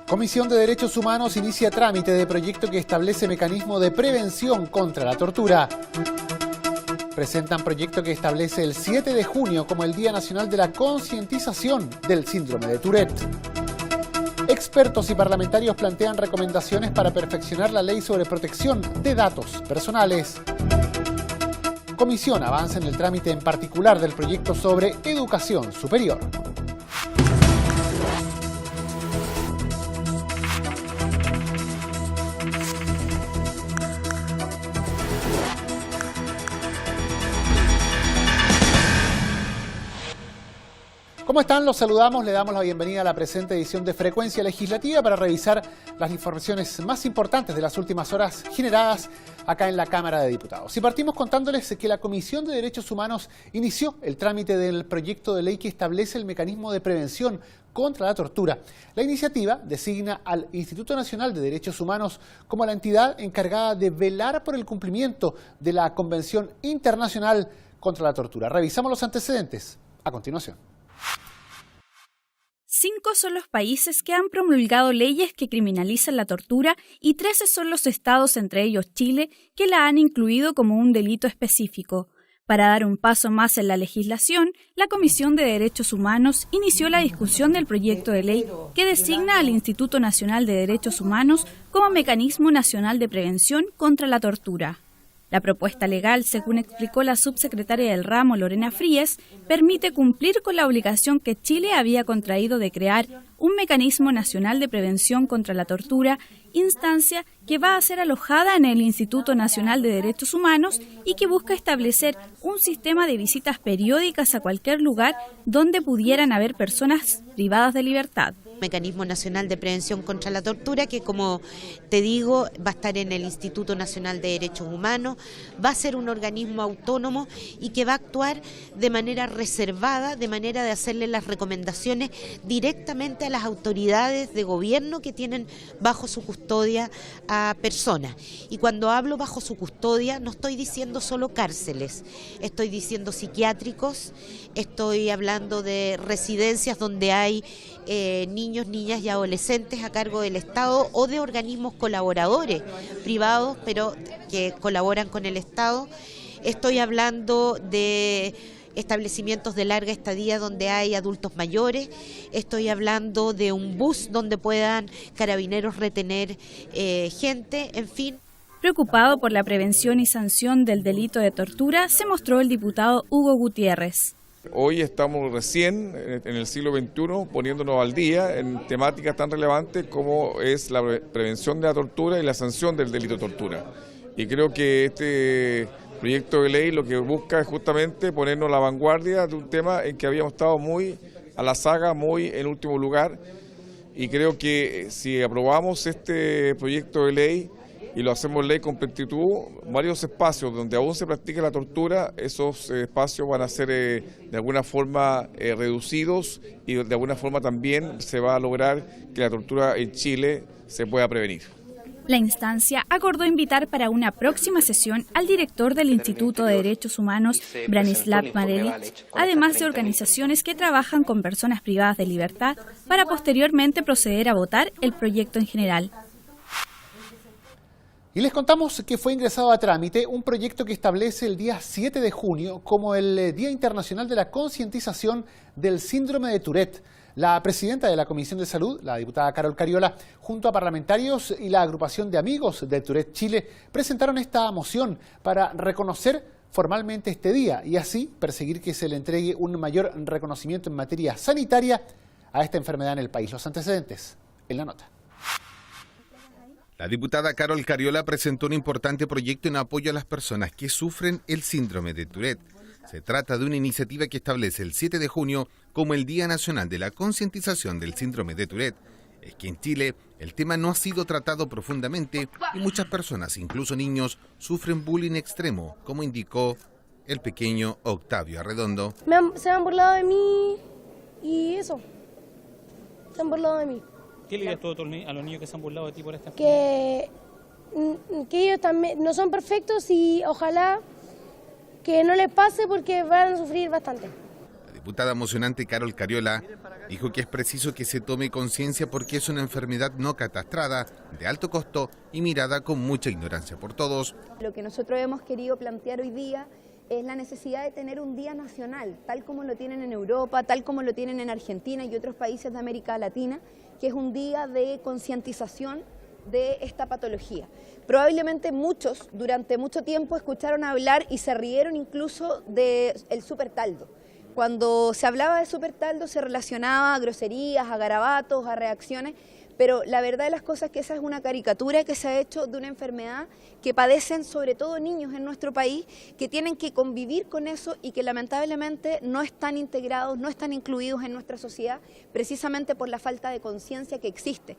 Comisión de Derechos Humanos inicia trámite de proyecto que establece mecanismo de prevención contra la tortura. Presentan proyecto que establece el 7 de junio como el Día Nacional de la Concientización del Síndrome de Tourette. Expertos y parlamentarios plantean recomendaciones para perfeccionar la ley sobre protección de datos personales. Comisión avanza en el trámite en particular del proyecto sobre educación superior. ¿Cómo están? Los saludamos, le damos la bienvenida a la presente edición de Frecuencia Legislativa para revisar las informaciones más importantes de las últimas horas generadas acá en la Cámara de Diputados. Y partimos contándoles que la Comisión de Derechos Humanos inició el trámite del proyecto de ley que establece el mecanismo de prevención contra la tortura. La iniciativa designa al Instituto Nacional de Derechos Humanos como la entidad encargada de velar por el cumplimiento de la Convención Internacional contra la Tortura. Revisamos los antecedentes a continuación. 5 son los países que han promulgado leyes que criminalizan la tortura y 13 son los estados, entre ellos Chile, que la han incluido como un delito específico. Para dar un paso más en la legislación, la Comisión de Derechos Humanos inició la discusión del proyecto de ley que designa al Instituto Nacional de Derechos Humanos como mecanismo nacional de prevención contra la tortura. La propuesta legal, según explicó la subsecretaria del ramo, Lorena Fríes, permite cumplir con la obligación que Chile había contraído de crear un mecanismo nacional de prevención contra la tortura, instancia que va a ser alojada en el Instituto Nacional de Derechos Humanos y que busca establecer un sistema de visitas periódicas a cualquier lugar donde pudieran haber personas privadas de libertad. Mecanismo Nacional de Prevención contra la Tortura, que como te digo va a estar en el Instituto Nacional de Derechos Humanos, va a ser un organismo autónomo y que va a actuar de manera reservada, de manera de hacerle las recomendaciones directamente a las autoridades de gobierno que tienen bajo su custodia a personas. Y cuando hablo bajo su custodia no estoy diciendo solo cárceles, estoy diciendo psiquiátricos, estoy hablando de residencias donde hay niños, niñas y adolescentes a cargo del Estado o de organismos colaboradores privados pero que colaboran con el Estado. Estoy hablando de establecimientos de larga estadía donde hay adultos mayores, estoy hablando de un bus donde puedan carabineros retener gente, en fin. Preocupado por la prevención y sanción del delito de tortura, se mostró el diputado Hugo Gutiérrez. Hoy estamos recién en el siglo XXI poniéndonos al día en temáticas tan relevantes como es la prevención de la tortura y la sanción del delito de tortura. Y creo que este proyecto de ley lo que busca es justamente ponernos a la vanguardia de un tema en que habíamos estado muy a la saga, muy en último lugar. Y creo que si aprobamos este proyecto de ley y lo hacemos ley con prontitud, varios espacios donde aún se practica la tortura, esos espacios van a ser de alguna forma reducidos y de alguna forma también se va a lograr que la tortura en Chile se pueda prevenir. La instancia acordó invitar para una próxima sesión al director del Instituto de Derechos Humanos, Branislav Marelich, además de organizaciones que trabajan con personas privadas de libertad, para posteriormente proceder a votar el proyecto en general. Y les contamos que fue ingresado a trámite un proyecto que establece el día 7 de junio como el Día Internacional de la Concientización del Síndrome de Tourette. La presidenta de la Comisión de Salud, la diputada Carol Cariola, junto a parlamentarios y la agrupación de amigos de Tourette Chile, presentaron esta moción para reconocer formalmente este día y así perseguir que se le entregue un mayor reconocimiento en materia sanitaria a esta enfermedad en el país. Los antecedentes en la nota. La diputada Carol Cariola presentó un importante proyecto en apoyo a las personas que sufren el síndrome de Tourette. Se trata de una iniciativa que establece el 7 de junio como el Día Nacional de la Concientización del Síndrome de Tourette. Es que en Chile el tema no ha sido tratado profundamente y muchas personas, incluso niños, sufren bullying extremo, como indicó el pequeño Octavio Arredondo. Se han burlado de mí y eso, se han burlado de mí. ¿Qué le dirías tú a los niños que se han burlado de ti por esta enfermedad? Que ellos también no son perfectos y ojalá que no les pase porque van a sufrir bastante. La diputada mocionante Carol Cariola dijo que es preciso que se tome conciencia porque es una enfermedad no catastrada, de alto costo y mirada con mucha ignorancia por todos. Lo que nosotros hemos querido plantear hoy día es la necesidad de tener un día nacional, tal como lo tienen en Europa, tal como lo tienen en Argentina y otros países de América Latina, que es un día de concientización de esta patología. Probablemente muchos durante mucho tiempo escucharon hablar y se rieron incluso del supertaldo. Cuando se hablaba de supertaldo se relacionaba a groserías, a garabatos, a reacciones, pero la verdad de las cosas es que esa es una caricatura que se ha hecho de una enfermedad que padecen sobre todo niños en nuestro país, que tienen que convivir con eso y que lamentablemente no están integrados, no están incluidos en nuestra sociedad, precisamente por la falta de conciencia que existe.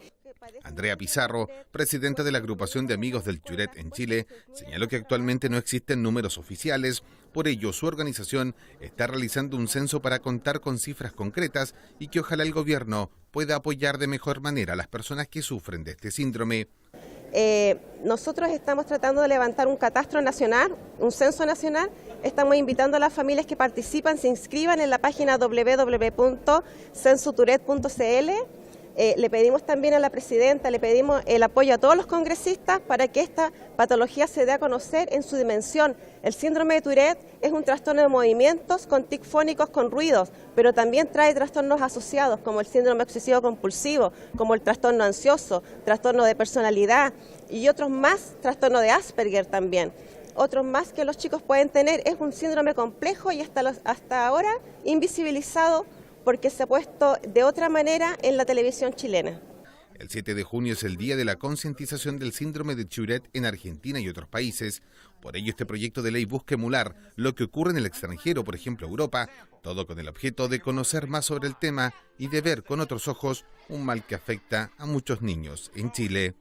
Andrea Pizarro, presidenta de la agrupación de amigos del Tourette en Chile, señaló que actualmente no existen números oficiales, por ello su organización está realizando un censo para contar con cifras concretas y que ojalá el gobierno pueda apoyar de mejor manera a las personas que sufren de este síndrome. Nosotros estamos tratando de levantar un catastro nacional, un censo nacional. Estamos invitando a las familias que participan, se inscriban en la página www.censotourette.cl. Le pedimos también a la presidenta, le pedimos el apoyo a todos los congresistas para que esta patología se dé a conocer en su dimensión. El síndrome de Tourette es un trastorno de movimientos con tics fónicos con ruidos, pero también trae trastornos asociados como el síndrome obsesivo compulsivo, como el trastorno ansioso, trastorno de personalidad y otros más, trastorno de Asperger también. Otros más que los chicos pueden tener. Es un síndrome complejo y hasta ahora invisibilizado porque se ha puesto de otra manera en la televisión chilena. El 7 de junio es el día de la concientización del síndrome de Tourette en Argentina y otros países. Por ello, este proyecto de ley busca emular lo que ocurre en el extranjero, por ejemplo Europa, todo con el objeto de conocer más sobre el tema y de ver con otros ojos un mal que afecta a muchos niños en Chile.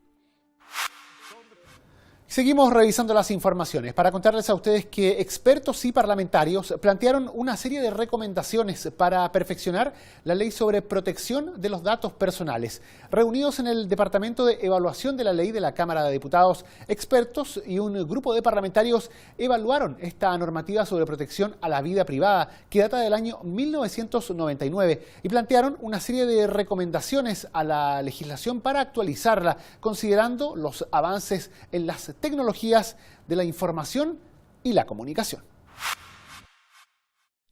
Seguimos revisando las informaciones para contarles a ustedes que expertos y parlamentarios plantearon una serie de recomendaciones para perfeccionar la ley sobre protección de los datos personales. Reunidos en el Departamento de Evaluación de la Ley de la Cámara de Diputados, expertos y un grupo de parlamentarios evaluaron esta normativa sobre protección a la vida privada que data del año 1999 y plantearon una serie de recomendaciones a la legislación para actualizarla, considerando los avances en las tecnologías de la información y la comunicación.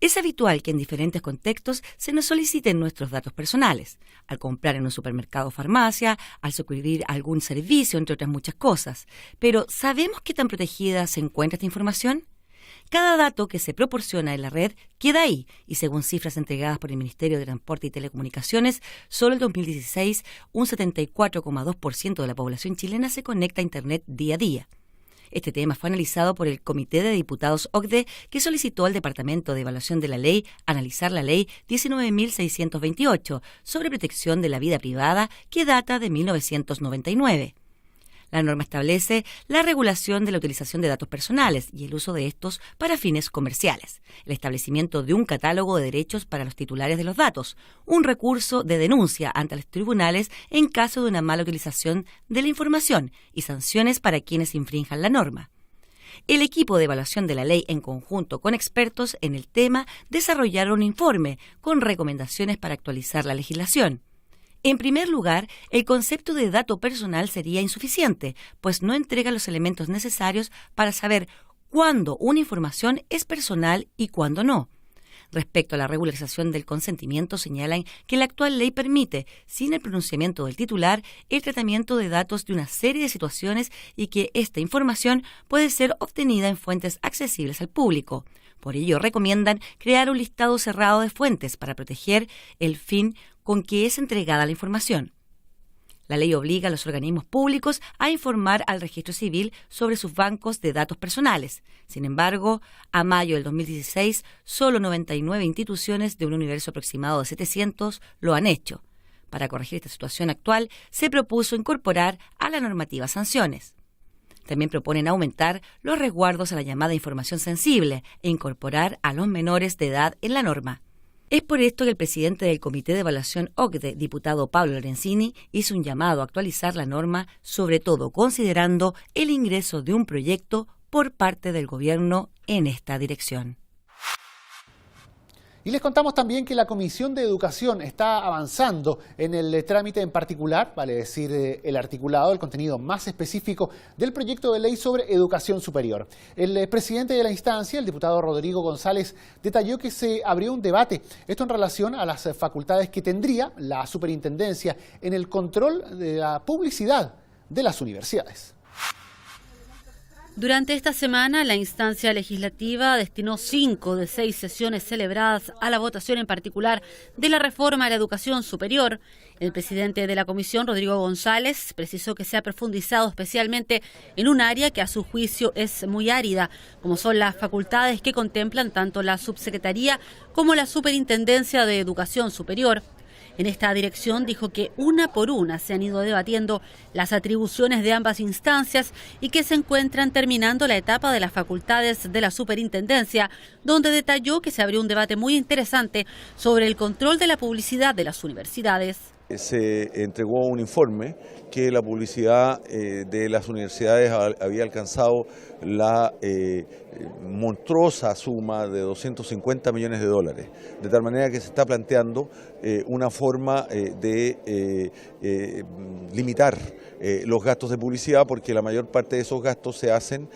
Es habitual que en diferentes contextos se nos soliciten nuestros datos personales, al comprar en un supermercado o farmacia, al suscribir algún servicio, entre otras muchas cosas. Pero, ¿sabemos qué tan protegida se encuentra esta información? Cada dato que se proporciona en la red queda ahí, y según cifras entregadas por el Ministerio de Transporte y Telecomunicaciones, solo en 2016 un 74,2% de la población chilena se conecta a Internet día a día. Este tema fue analizado por el Comité de Diputados OCDE, que solicitó al Departamento de Evaluación de la Ley analizar la Ley 19.628 sobre protección de la vida privada, que data de 1999. La norma establece la regulación de la utilización de datos personales y el uso de estos para fines comerciales, el establecimiento de un catálogo de derechos para los titulares de los datos, un recurso de denuncia ante los tribunales en caso de una mala utilización de la información y sanciones para quienes infrinjan la norma. El equipo de evaluación de la ley, en conjunto con expertos en el tema, desarrollaron un informe con recomendaciones para actualizar la legislación. En primer lugar, el concepto de dato personal sería insuficiente, pues no entrega los elementos necesarios para saber cuándo una información es personal y cuándo no. Respecto a la regularización del consentimiento, señalan que la actual ley permite, sin el pronunciamiento del titular, el tratamiento de datos de una serie de situaciones y que esta información puede ser obtenida en fuentes accesibles al público. Por ello, recomiendan crear un listado cerrado de fuentes para proteger el fin con que es entregada la información. La ley obliga a los organismos públicos a informar al registro civil sobre sus bancos de datos personales. Sin embargo, a mayo del 2016, solo 99 instituciones de un universo aproximado de 700 lo han hecho. Para corregir esta situación actual, se propuso incorporar a la normativa sanciones. También proponen aumentar los resguardos a la llamada información sensible e incorporar a los menores de edad en la norma. Es por esto que el presidente del Comité de Evaluación OCDE, diputado Pablo Lorenzini, hizo un llamado a actualizar la norma, sobre todo considerando el ingreso de un proyecto por parte del gobierno en esta dirección. Y les contamos también que la Comisión de Educación está avanzando en el trámite en particular, vale decir el articulado, el contenido más específico del proyecto de ley sobre educación superior. El presidente de la instancia, el diputado Rodrigo González, detalló que se abrió un debate, esto en relación a las facultades que tendría la superintendencia en el control de la publicidad de las universidades. Durante esta semana, la instancia legislativa destinó 5 de 6 sesiones celebradas a la votación en particular de la reforma a la educación superior. El presidente de la comisión, Rodrigo González, precisó que se ha profundizado especialmente en un área que a su juicio es muy árida, como son las facultades que contemplan tanto la subsecretaría como la superintendencia de educación superior. En esta dirección dijo que una por una se han ido debatiendo las atribuciones de ambas instancias y que se encuentran terminando la etapa de las facultades de la superintendencia, donde detalló que se abrió un debate muy interesante sobre el control de la publicidad de las universidades. Se entregó un informe que la publicidad de las universidades había alcanzado la monstruosa suma de 250 millones de dólares, de tal manera que se está planteando una forma de limitar los gastos de publicidad, porque la mayor parte de esos gastos se hacen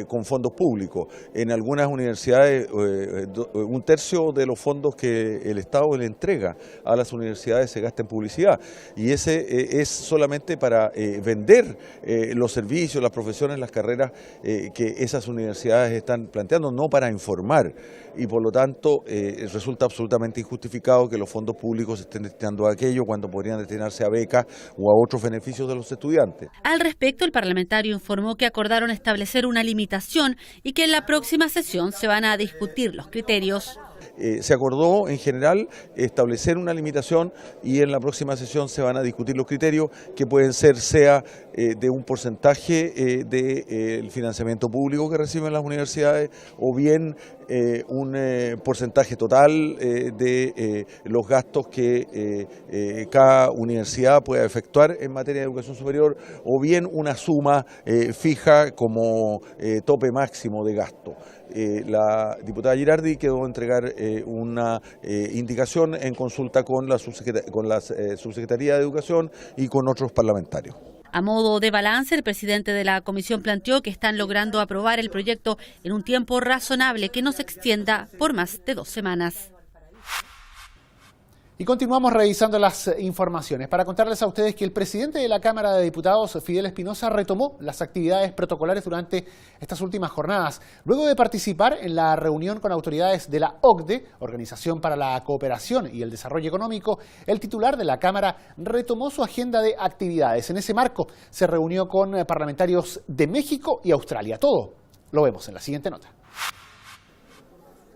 con fondos públicos. En algunas universidades, un tercio de los fondos que el Estado le entrega a las universidades se gasta en publicidad, y ese es solamente para vender los servicios, las profesiones, las carreras que esas universidades están planteando, no para informar, y por lo tanto resulta absolutamente injustificado que los fondos públicos estén destinando a aquello cuando podrían destinarse a becas o a otros beneficios de los estudiantes. Al respecto, el parlamentario informó que acordaron establecer una limitación y que en la próxima sesión se van a discutir los criterios. Se acordó en general establecer una limitación y en la próxima sesión se van a discutir los criterios, que pueden ser sea de un porcentaje del financiamiento público que reciben las universidades, o bien un porcentaje total de los gastos que cada universidad pueda efectuar en materia de educación superior, o bien una suma fija como tope máximo de gasto. La diputada Girardi quedó a entregar una indicación en consulta con la Subsecretaría de Educación y con otros parlamentarios. A modo de balance, el presidente de la comisión planteó que están logrando aprobar el proyecto en un tiempo razonable que no se extienda por más de 2 semanas. Y continuamos revisando las informaciones para contarles a ustedes que el presidente de la Cámara de Diputados, Fidel Espinosa, retomó las actividades protocolares durante estas últimas jornadas. Luego de participar en la reunión con autoridades de la OCDE, Organización para la Cooperación y el Desarrollo Económico, el titular de la Cámara retomó su agenda de actividades. En ese marco se reunió con parlamentarios de México y Australia. Todo lo vemos en la siguiente nota.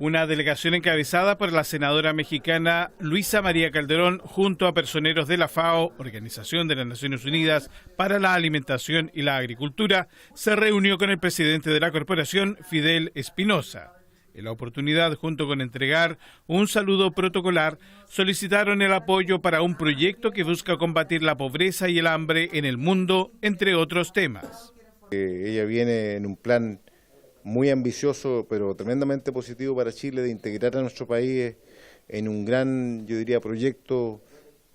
Una delegación encabezada por la senadora mexicana Luisa María Calderón junto a personeros de la FAO, Organización de las Naciones Unidas para la Alimentación y la Agricultura, se reunió con el presidente de la corporación, Fidel Espinosa. En la oportunidad, junto con entregar un saludo protocolar, solicitaron el apoyo para un proyecto que busca combatir la pobreza y el hambre en el mundo, entre otros temas. Ella viene en un plan muy ambicioso, pero tremendamente positivo para Chile, de integrar a nuestro país en un gran, yo diría, proyecto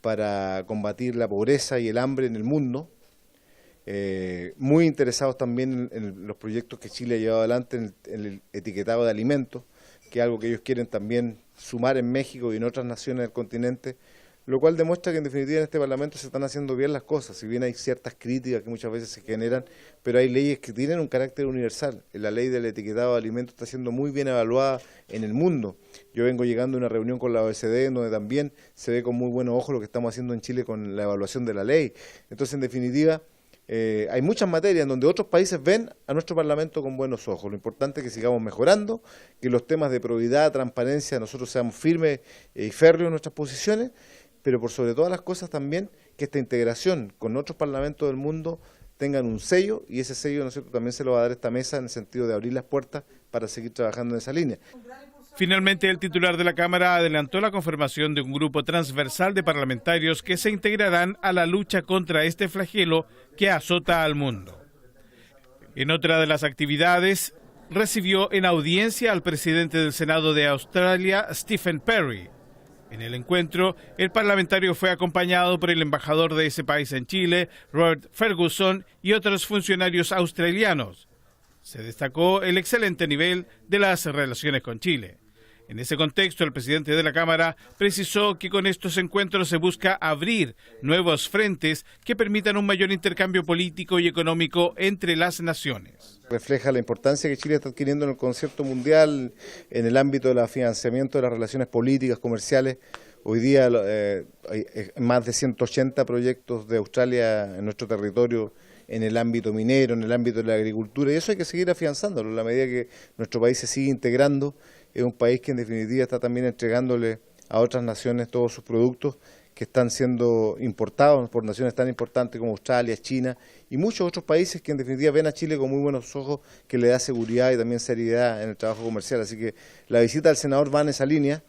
para combatir la pobreza y el hambre en el mundo. Muy interesados también en los proyectos que Chile ha llevado adelante en el etiquetado de alimentos, que es algo que ellos quieren también sumar en México y en otras naciones del continente, lo cual demuestra que en definitiva en este Parlamento se están haciendo bien las cosas, si bien hay ciertas críticas que muchas veces se generan, pero hay leyes que tienen un carácter universal. La ley del etiquetado de alimentos está siendo muy bien evaluada en el mundo. Yo vengo llegando a una reunión con la OECD, donde también se ve con muy buenos ojos lo que estamos haciendo en Chile con la evaluación de la ley. Entonces, en definitiva, hay muchas materias en donde otros países ven a nuestro Parlamento con buenos ojos. Lo importante es que sigamos mejorando, que los temas de probidad, transparencia, nosotros seamos firmes y férreos en nuestras posiciones, pero por sobre todas las cosas también que esta integración con otros parlamentos del mundo tengan un sello, y ese sello, ¿no es cierto?, también se lo va a dar esta mesa en el sentido de abrir las puertas para seguir trabajando en esa línea. Finalmente, el titular de la Cámara adelantó la conformación de un grupo transversal de parlamentarios que se integrarán a la lucha contra este flagelo que azota al mundo. En otra de las actividades, recibió en audiencia al presidente del Senado de Australia, Stephen Parry. En el encuentro, el parlamentario fue acompañado por el embajador de ese país en Chile, Robert Ferguson, y otros funcionarios australianos. Se destacó el excelente nivel de las relaciones con Chile. En ese contexto, el presidente de la Cámara precisó que con estos encuentros se busca abrir nuevos frentes que permitan un mayor intercambio político y económico entre las naciones. Refleja la importancia que Chile está adquiriendo en el concierto mundial en el ámbito del financiamiento de las relaciones políticas, comerciales. Hoy día hay más de 180 proyectos de Australia en nuestro territorio en el ámbito minero, en el ámbito de la agricultura, y eso hay que seguir afianzándolo en la medida que nuestro país se sigue integrando. Es un país que en definitiva está también entregándole a otras naciones todos sus productos que están siendo importados por naciones tan importantes como Australia, China y muchos otros países que en definitiva ven a Chile con muy buenos ojos, que le da seguridad y también seriedad en el trabajo comercial. Así que la visita del senador va en esa línea.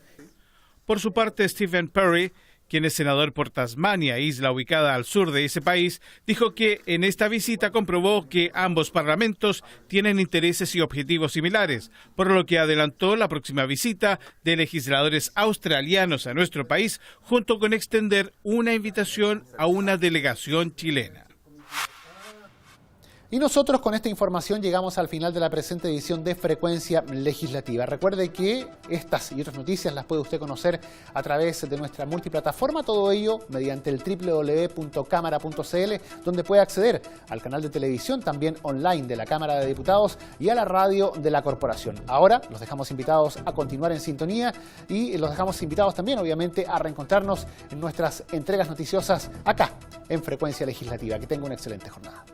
Por su parte, Stephen Parry, quien es senador por Tasmania, isla ubicada al sur de ese país, dijo que en esta visita comprobó que ambos parlamentos tienen intereses y objetivos similares, por lo que adelantó la próxima visita de legisladores australianos a nuestro país, junto con extender una invitación a una delegación chilena. Y nosotros con esta información llegamos al final de la presente edición de Frecuencia Legislativa. Recuerde que estas y otras noticias las puede usted conocer a través de nuestra multiplataforma, todo ello mediante el www.cámara.cl, donde puede acceder al canal de televisión también online de la Cámara de Diputados y a la radio de la Corporación. Ahora los dejamos invitados a continuar en sintonía y los dejamos invitados también, obviamente, a reencontrarnos en nuestras entregas noticiosas acá en Frecuencia Legislativa. Que tenga una excelente jornada.